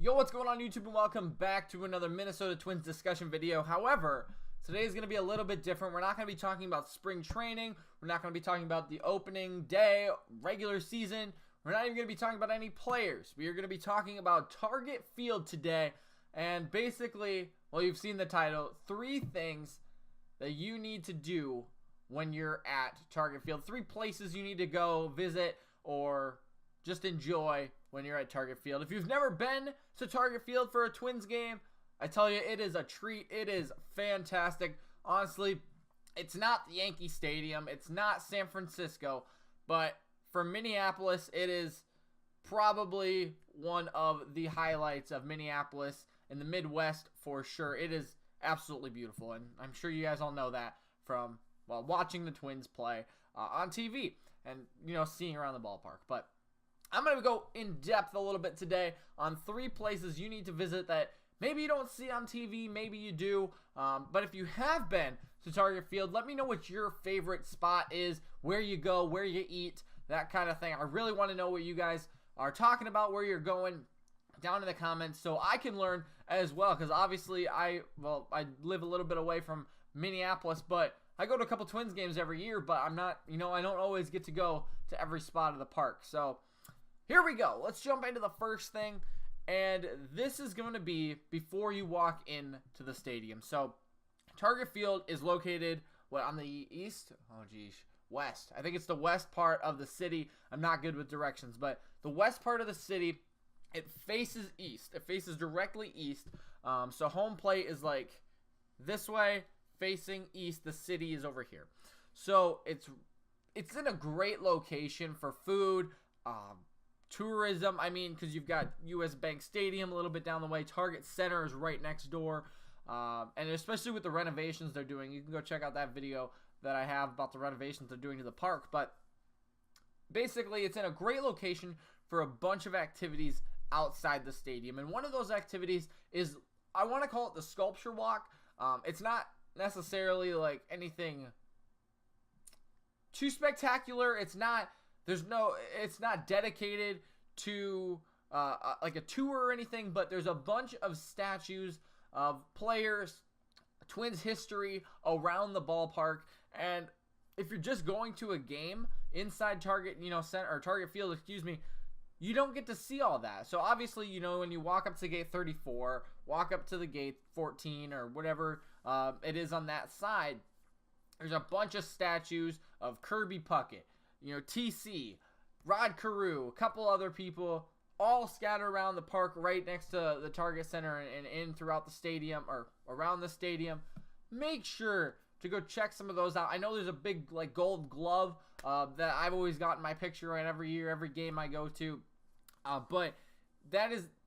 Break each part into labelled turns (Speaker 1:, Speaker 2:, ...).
Speaker 1: Yo, what's going on YouTube, and welcome back to another Minnesota Twins discussion video. However, today is going to be a little bit different. We're not going to be talking about spring training. We're not going to be talking about the opening day, regular season. We're not even going to be talking about any players. We are going to be talking about Target Field today. And basically, well, you've seen the title, 3 things that you need to do when you're at Target Field. 3 places you need to go visit or just enjoy when you're at Target Field. If you've never been to Target Field for a Twins game, I tell you, it is a treat. It is fantastic. Honestly, it's not the Yankee Stadium. It's not San Francisco. But for Minneapolis, it is probably one of the highlights of Minneapolis in the Midwest for sure. It is absolutely beautiful, and I'm sure you guys all know that from, well, watching the Twins play on TV and, you know, seeing around the ballpark. But I'm going to go in depth a little bit today on 3 places you need to visit that maybe you don't see on TV, maybe you do. But if you have been to Target Field, let me know what your favorite spot is, where you go, where you eat, that kind of thing. I really want to know what you guys are talking about, where you're going, down in the comments, so I can learn as well. Because obviously I live a little bit away from Minneapolis, but I go to a couple Twins games every year, but I'm not, I don't always get to go to every spot of the park. So here we go. Let's jump into the first thing, and this is going to be before you walk into the stadium. So Target Field is located, on the east? Oh, geez, west. I think it's the west part of the city. I'm not good with directions, but the west part of the city, it faces east. It faces directly east. So home plate is like this way, facing east. The city is over here. So it's in a great location for food, tourism. I mean, because you've got US Bank Stadium a little bit down the way. Target Center is right next door. And especially with the renovations they're doing, you can go check out that video that I have about the renovations they're doing to the park. But basically, it's in a great location for a bunch of activities outside the stadium. And one of those activities is, I want to call it the Sculpture Walk. It's not necessarily like anything too spectacular. It's not dedicated to like a tour or anything, but there's a bunch of statues of players, Twins history around the ballpark. And if you're just going to a game inside Target, Center, or Target Field, you don't get to see all that. So obviously, when you walk up to gate 34, walk up to the gate 14 or whatever it is on that side, there's a bunch of statues of Kirby Puckett, TC, Rod Carew, a couple other people, all scattered around the park right next to the Target Center and in throughout the stadium or around the stadium. Make sure to go check some of those out. I know there's a big gold glove that I've always gotten my picture in every year, every game I go to. But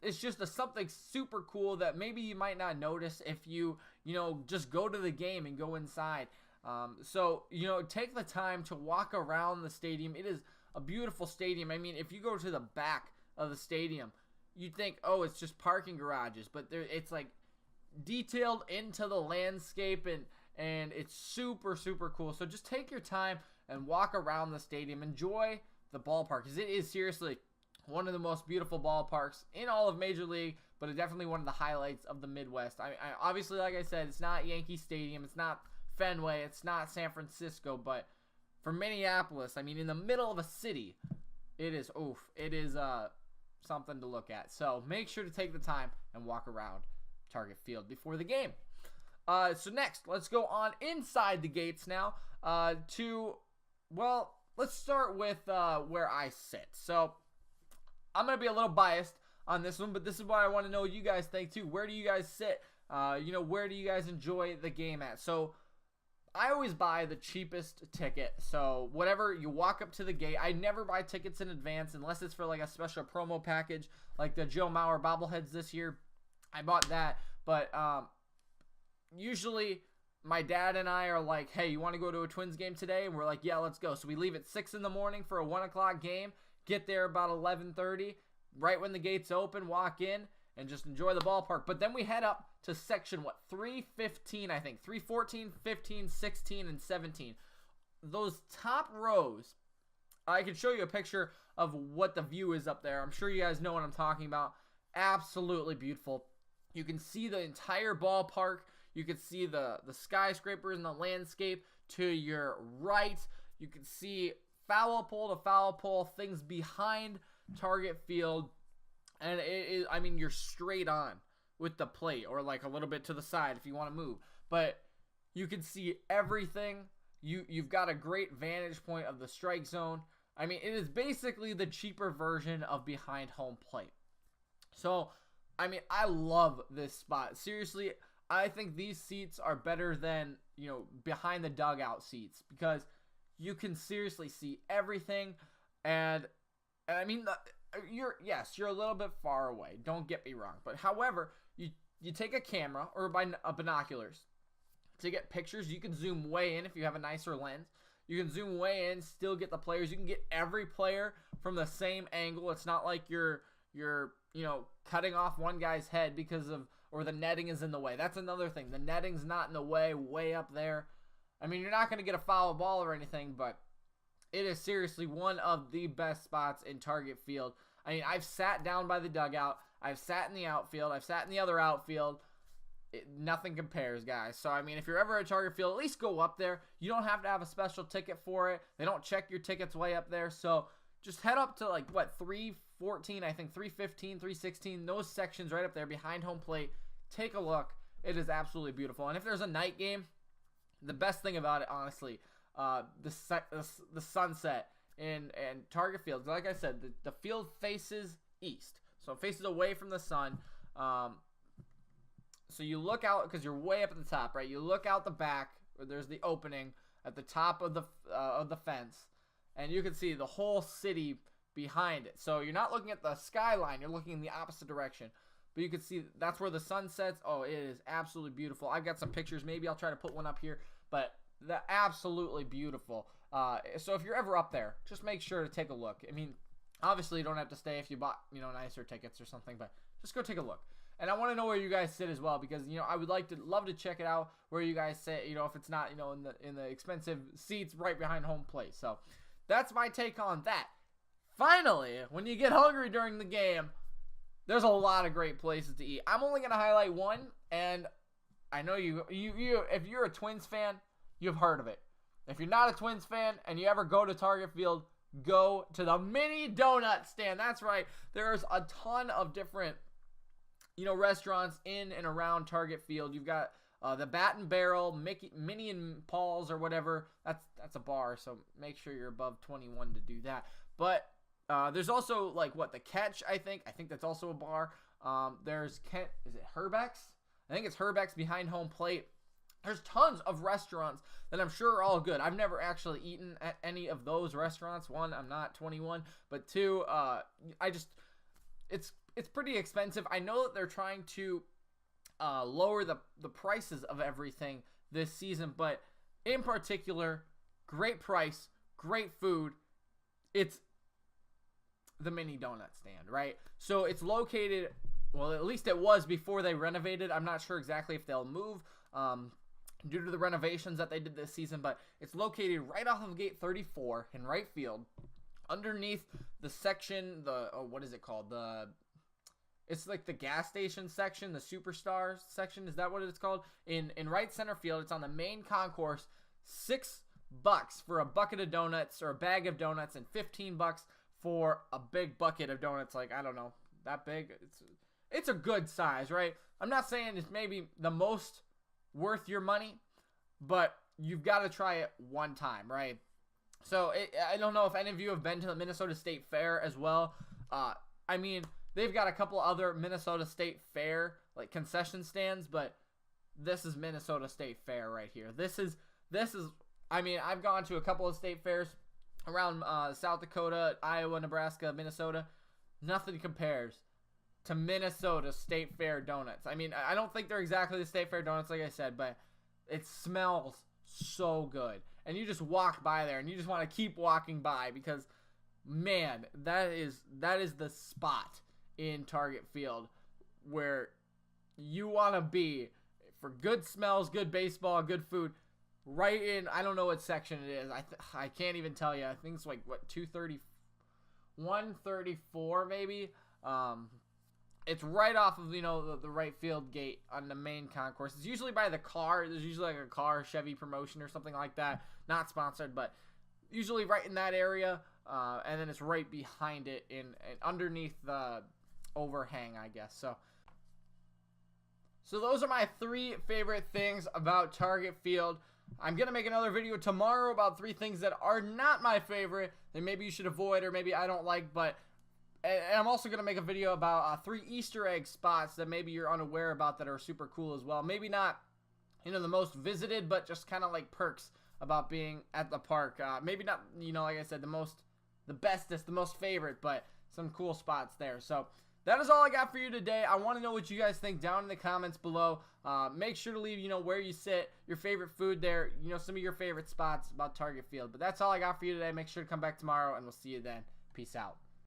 Speaker 1: it's just something super cool that maybe you might not notice if you just go to the game and go inside. So take the time to walk around the stadium. It is a beautiful stadium. I mean, if you go to the back of the stadium, you'd think, oh, it's just parking garages, but it's like detailed into the landscape, and it's super, super cool. So just take your time and walk around the stadium. Enjoy the ballpark, because it is seriously one of the most beautiful ballparks in all of Major League, but it's definitely one of the highlights of the Midwest. I obviously, like I said, it's not Yankee Stadium, it's not Fenway, it's not San Francisco, but for Minneapolis, I mean, in the middle of a city, it is something to look at. So make sure to take the time and walk around Target Field before the game. So next, let's go on inside the gates now let's start with where I sit. So I'm going to be a little biased on this one, but this is what I want to know what you guys think too. Where do you guys sit? Where do you guys enjoy the game at? So I always buy the cheapest ticket. So whatever, you walk up to the gate. I never buy tickets in advance unless it's for like a special promo package, like the Joe Mauer bobbleheads this year. I bought that, but usually my dad and I are like, hey, you want to go to a Twins game today? And we're like, yeah, let's go. So we leave at 6 in the morning for a 1 o'clock game, get there about 11:30, right when the gates open, walk in, and just enjoy the ballpark. But then we head up to section, 315, I think. 314, 15, 16, and 17. Those top rows, I can show you a picture of what the view is up there. I'm sure you guys know what I'm talking about. absolutely beautiful. You can see the entire ballpark. You can see the skyscrapers and the landscape to your right. You can see foul pole to foul pole, things behind target field. And it is, I mean, you're straight on with the plate, or like a little bit to the side if you want to move. But you can see everything. You've got a great vantage point of the strike zone. I mean, it is basically the cheaper version of behind home plate. So, I mean, I love this spot. Seriously, I think these seats are better than, you know, behind the dugout seats, because you can seriously see everything. And I mean, you're a little bit far away. Don't get me wrong. But however, you take a camera or binoculars to get pictures. You can zoom way in if you have a nicer lens. You can zoom way in, still get the players. You can get every player from the same angle. It's not like you're cutting off one guy's head because of, or the netting is in the way. That's another thing. The netting's not in the way up there. I mean, you're not going to get a foul ball or anything, but it is seriously one of the best spots in target field. I mean, I've sat down by the dugout. I've sat in the outfield. I've sat in the other outfield. Nothing compares, guys. So, I mean, if you're ever at target field, at least go up there. You don't have to have a special ticket for it. They don't check your tickets way up there. So, just head up to, like, 314, I think, 315, 316, those sections right up there behind home plate. Take a look. It is absolutely beautiful. And if there's a night game, the best thing about it, honestly, the sunset in target field. Like I said, the field faces east. So, it faces away from the sun. So you look out, because you're way up at the top, right? You look out the back, where there's the opening at the top of the fence, and you can see the whole city behind it. So you're not looking at the skyline, you're looking in the opposite direction. But you can see that's where the sun sets. Oh, it is absolutely beautiful. I've got some pictures. Maybe I'll try to put one up here, but they're absolutely beautiful. So if you're ever up there, just make sure to take a look. I mean, obviously you don't have to stay if you bought, nicer tickets or something, but just go take a look. And I want to know where you guys sit as well, because, I would love to check it out where you guys sit, if it's not, in the expensive seats right behind home plate. So that's my take on that. Finally, when you get hungry during the game, there's a lot of great places to eat. I'm only going to highlight one, and I know you if you're a Twins fan, you've heard of it. If you're not a Twins fan and you ever go to Target Field, go to the mini donut stand. That's right. There's a ton of different restaurants in and around Target Field. You've got the Bat and Barrel, Minnie and Paul's or whatever. That's a bar, so make sure you're above 21 to do that. But there's also the Catch. I think that's also a bar. There's is it Herbeck's? I think it's Herbeck's behind home plate. There's tons of restaurants that I'm sure are all good. I've never actually eaten at any of those restaurants. One, I'm not 21, but two, it's pretty expensive. I know that they're trying to lower the prices of everything this season, but in particular, great price, great food. It's the mini donut stand, right? So it's located, well, at least it was before they renovated. I'm not sure exactly if they'll move due to the renovations that they did this season, but it's located right off of gate 34 in right field, underneath the section, what is it called? It's like the gas station section, the Superstars section. Is that what it's called? In right center field. It's on the main concourse. $6 for a bucket of donuts or a bag of donuts, and $15 for a big bucket of donuts. Like, I don't know, that big. It's a good size, right? I'm not saying it's maybe the most worth your money, but you've got to try it one time, right? So I don't know if any of you have been to the Minnesota State Fair as well. I mean, they've got a couple other Minnesota State Fair concession stands, but this is Minnesota State Fair right here. This is. I mean, I've gone to a couple of state fairs around South Dakota, Iowa, Nebraska, Minnesota. Nothing compares to Minnesota State Fair donuts. I mean, I don't think they're exactly the State Fair donuts, like I said, but it smells so good. And you just walk by there, and you just want to keep walking by because, man, that is the spot in Target Field where you want to be for good smells, good baseball, good food. Right in, I don't know what section it is. I can't even tell you. I think it's 230, 134 maybe. It's right off of, the right field gate on the main concourse. It's usually by the car. There's usually like a car Chevy promotion or something like that. Not sponsored, but usually right in that area. And then it's right behind it and underneath the overhang, I guess. So those are my 3 favorite things about Target Field. I'm going to make another video tomorrow about 3 things that are not my favorite that maybe you should avoid or maybe I don't like, and I'm also going to make a video about 3 Easter egg spots that maybe you're unaware about that are super cool as well. Maybe not, the most visited, but just kind of like perks about being at the park. Maybe not, like I said, the bestest, the most favorite, but some cool spots there. So that is all I got for you today. I want to know what you guys think down in the comments below. Make sure to leave, where you sit, your favorite food there, some of your favorite spots about Target Field. But that's all I got for you today. Make sure to come back tomorrow, and we'll see you then. Peace out.